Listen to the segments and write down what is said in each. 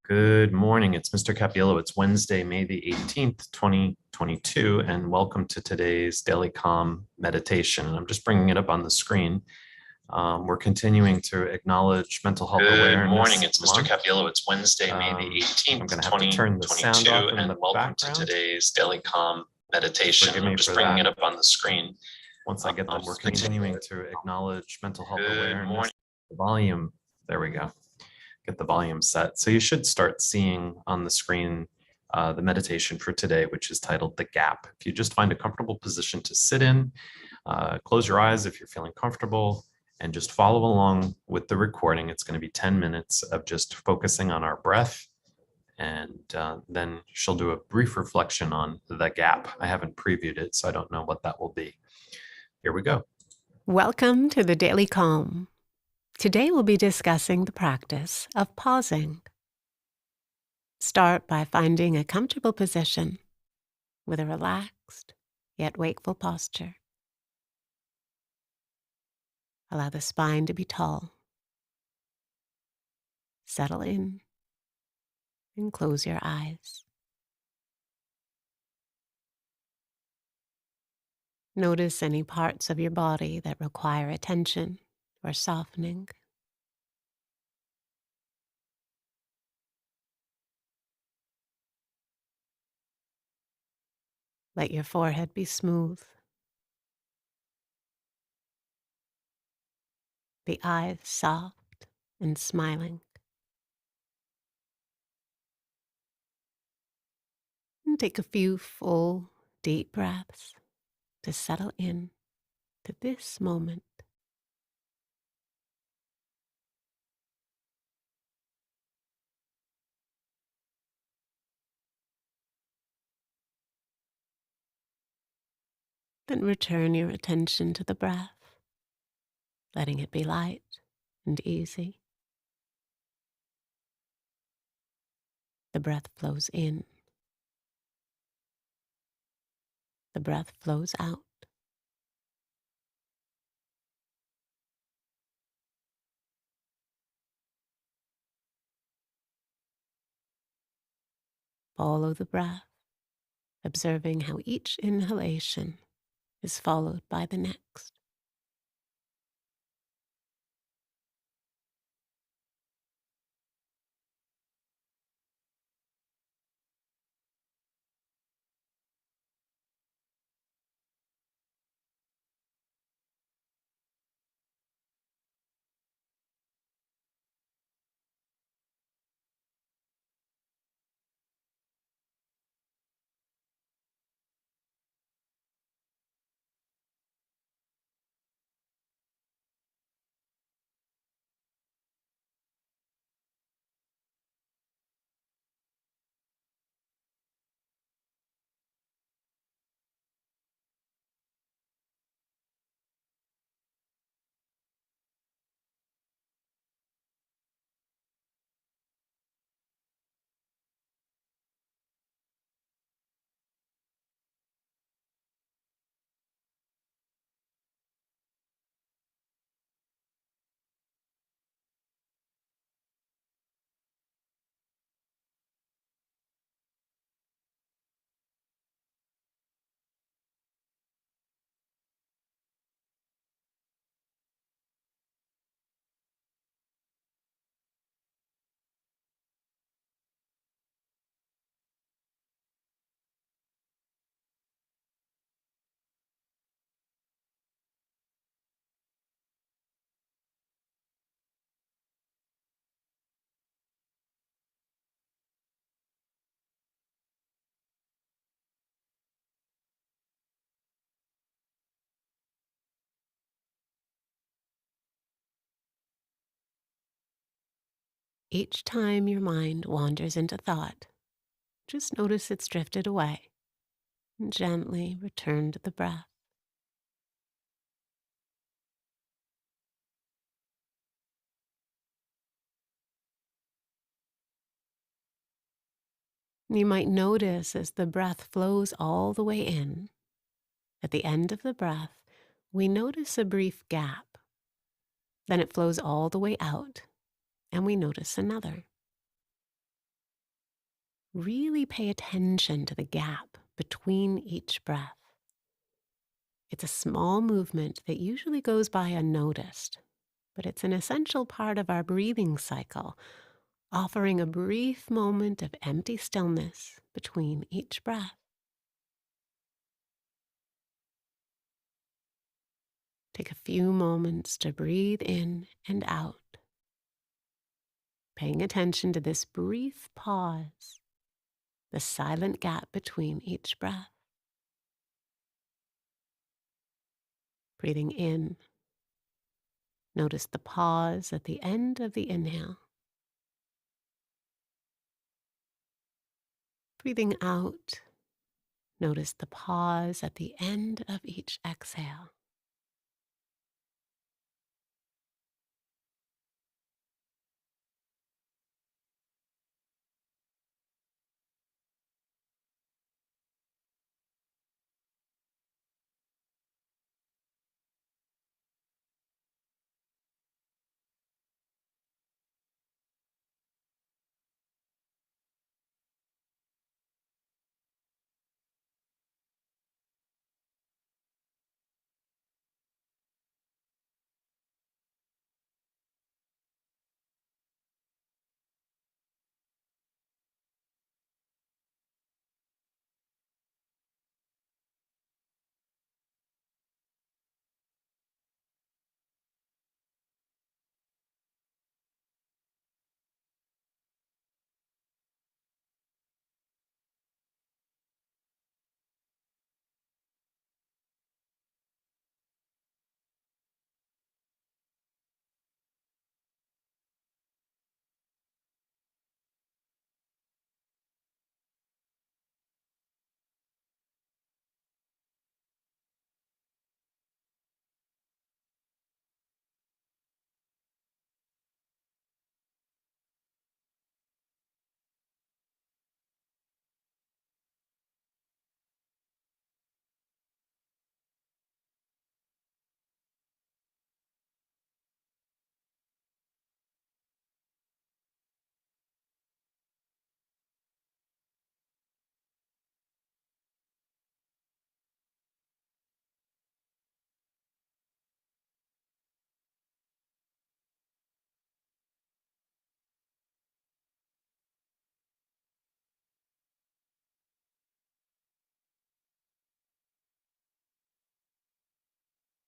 Good morning. It's Mr. Capiello. It's Wednesday, May the 18th, 2022, and welcome to today's Daily Calm meditation. I'm just bringing it up on the screen. We're continuing to acknowledge Mental Health Awareness Good morning, it's Mr. Month. Capiello. It's Wednesday, May the I'm 18th, going to have to turn the sound 2022, off in and the welcome to background. today's Daily Calm meditation. Forgive me I'm just for bringing that. it up on the screen. Once I get this, We're continuing to acknowledge Mental Health Good Awareness. morning. The volume, there we go. Get the volume set. So you should start seeing on the screen the meditation for today, which is titled The Gap. If you just find a comfortable position to sit in, close your eyes if you're feeling comfortable, and just follow along with the recording. It's going to be 10 minutes of just focusing on our breath. And then she'll do a brief reflection on the gap. I haven't previewed it, so I don't know what that will be. Here we go. Welcome to the Daily Calm. Today we'll be discussing the practice of pausing. Start by finding a comfortable position with a relaxed yet wakeful posture. Allow the spine to be tall. Settle in and close your eyes. Notice any parts of your body that require attention or softening. Let your forehead be smooth. The eyes soft and smiling. And take a few full, deep breaths to settle in to this moment. Then return your attention to the breath, letting it be light and easy. The breath flows in. The breath flows out. Follow the breath, observing how each inhalation is followed by the next. Each time your mind wanders into thought, just notice it's drifted away and gently return to the breath. You might notice as the breath flows all the way in, at the end of the breath, we notice a brief gap. Then it flows all the way out, and we notice another. Really pay attention to the gap between each breath. It's a small movement that usually goes by unnoticed, but it's an essential part of our breathing cycle, offering a brief moment of empty stillness between each breath. Take a few moments to breathe in and out, paying attention to this brief pause, the silent gap between each breath. Breathing in, notice the pause at the end of the inhale. Breathing out, notice the pause at the end of each exhale.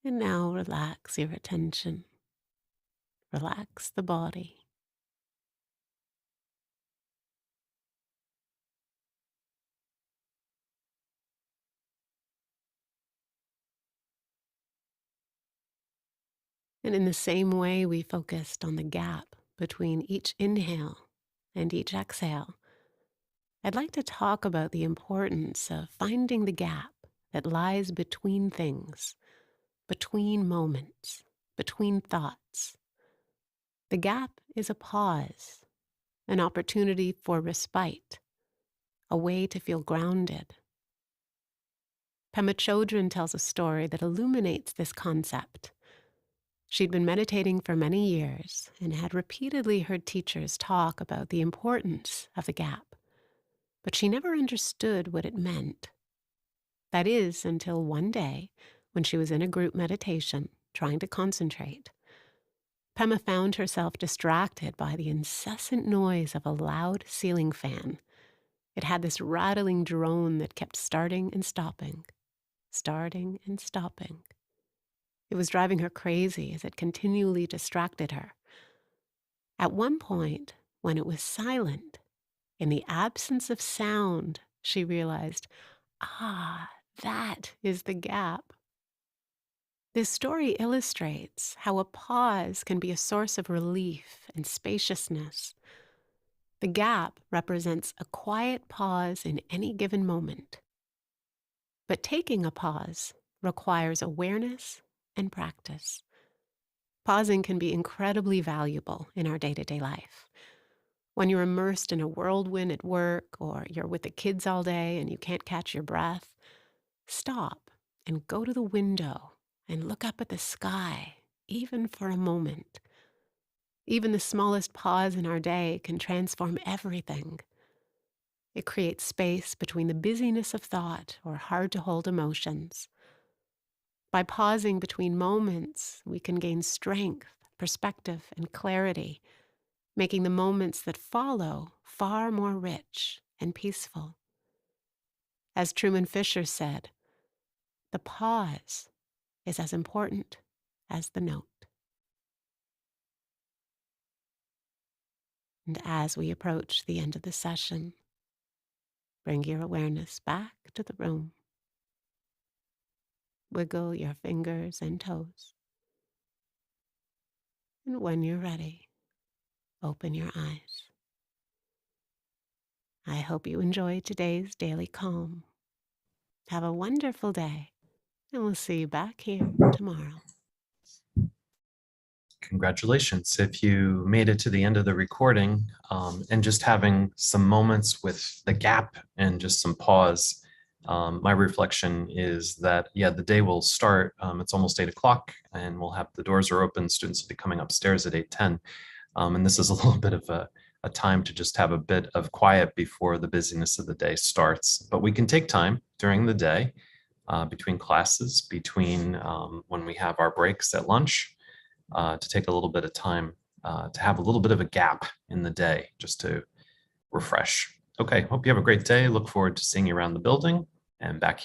And now relax your attention. Relax the body. And in the same way we focused on the gap between each inhale and each exhale, I'd like to talk about the importance of finding the gap that lies between things, between moments, between thoughts. The gap is a pause, an opportunity for respite, a way to feel grounded. Pema Chodron tells a story that illuminates this concept. She'd been meditating for many years and had repeatedly heard teachers talk about the importance of the gap, but she never understood what it meant. That is, until one day, when she was in a group meditation, trying to concentrate. Pema found herself distracted by the incessant noise of a loud ceiling fan. It had this rattling drone that kept starting and stopping, starting and stopping. It was driving her crazy as it continually distracted her. At one point, when it was silent, in the absence of sound, she realized, that is the gap. This story illustrates how a pause can be a source of relief and spaciousness. The gap represents a quiet pause in any given moment. But taking a pause requires awareness and practice. Pausing can be incredibly valuable in our day-to-day life. When you're immersed in a whirlwind at work, or you're with the kids all day and you can't catch your breath, stop and go to the window and look up at the sky, even for a moment. Even the smallest pause in our day can transform everything. It creates space between the busyness of thought or hard to hold emotions. By pausing between moments, we can gain strength, perspective, and clarity, making the moments that follow far more rich and peaceful. As Truman Fisher said, the pause is as important as the note. And as we approach the end of the session, bring your awareness back to the room. Wiggle your fingers and toes. And when you're ready, open your eyes. I hope you enjoyed today's Daily Calm. Have a wonderful day, and we'll see you back here tomorrow. Congratulations. If you made it to the end of the recording and just having some moments with the gap and just some pause, my reflection is that, yeah, the day will start. It's almost 8 o'clock and we'll have the doors are open. Students will be coming upstairs at 8:10. And this is a little bit of a time to just have a bit of quiet before the busyness of the day starts. But we can take time during the day between classes, between when we have our breaks at lunch, to take a little bit of time to have a little bit of a gap in the day just to refresh. Okay, hope you have a great day. Look forward to seeing you around the building and back